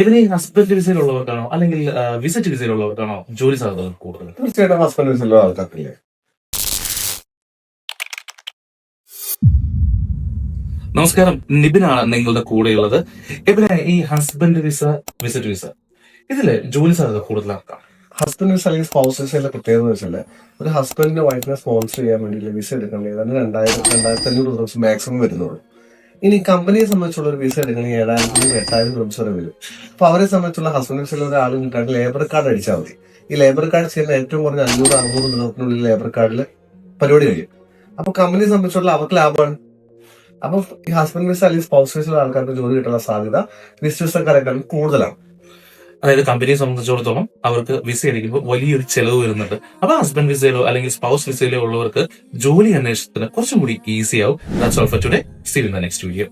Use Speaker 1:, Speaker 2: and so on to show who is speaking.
Speaker 1: ഇതിന് ഹസ്ബൻഡ് വിസയിലുള്ളവർക്കാണോ അല്ലെങ്കിൽ വിസിറ്റ് വിസയിലുള്ളവർക്കാണോ ജോലി സാധ്യത കൂടുതൽ?
Speaker 2: തീർച്ചയായിട്ടും ഹസ്ബൻഡ് വിസയിലുള്ള ആൾക്കാർക്കില്ലേ.
Speaker 1: നമസ്കാരം, നിബിനാണ് നിങ്ങളുടെ കൂടെയുള്ളത്. ഇവിടെ ഈ ഹസ്ബൻഡ് വിസ, വിസിറ്റ് വിസ, ഇതില് ജോലി സാധ്യത കൂടുതലാക്കാം.
Speaker 2: ഹസ്ബൻഡ് വിസ അല്ലെങ്കിൽ സ്പൗസ് വിസയിലെ പ്രത്യേകത എന്ന് വെച്ചാൽ ഒരു ഹസ്ബൻഡിന്റെ വൈഫിനെ സ്പോൺസർ ചെയ്യാൻ വേണ്ടി വിസ എടുക്കേണ്ടത് ഏതാണ്ട് 2,500 ദിവസം മാക്സിമം വരുന്നുള്ളൂ. ഇനി കമ്പനിയെ സംബന്ധിച്ചുള്ള ഒരു വിസ എടുക്കണമെങ്കിൽ 7,000 8,000 വരെ വരും. അപ്പൊ അവരെ സംബന്ധിച്ചുള്ള ഹസ്ബൻഡ് വിസയിലുള്ള ഒരാൾ കിട്ടാൻ ലേബർ കാർഡ് അടിച്ചാൽ മതി. ഈ ലേബർ കാർഡ് ചെയ്യുന്ന ഏറ്റവും കുറഞ്ഞ 500-600 ദിവസത്തിനുള്ളിൽ ലേബർ കാർഡിൽ പരിപാടി കഴിയും. അപ്പൊ കമ്പനിയെ സംബന്ധിച്ചുള്ള അവർക്ക് ലാഭമാണ്. അപ്പൊ ഈ ഹസ്ബൻഡ് വിസ അല്ലെങ്കിൽ സ്പൗസ് വിസയിലുള്ള ആൾക്കാർക്ക് ജോലി കിട്ടാനുള്ള സാധ്യത വിസിറ്റ് വിസക്കാരെക്കാളും കൂടുതലാണ്.
Speaker 1: അതായത് കമ്പനിയെ സംബന്ധിച്ചിടത്തോളം അവർക്ക് വിസ അടിക്കുമ്പോൾ വലിയൊരു ചെലവ് വരുന്നുണ്ട്. അപ്പൊ ഹസ്ബൻഡ് വിസയിലോ അല്ലെങ്കിൽ സ്പൗസ് വിസയിലോ ഉള്ളവർക്ക് ജോലി അന്വേഷണത്തിന് കുറച്ചും കൂടി ഈസി ആവും. That's all for today. See you in the next video.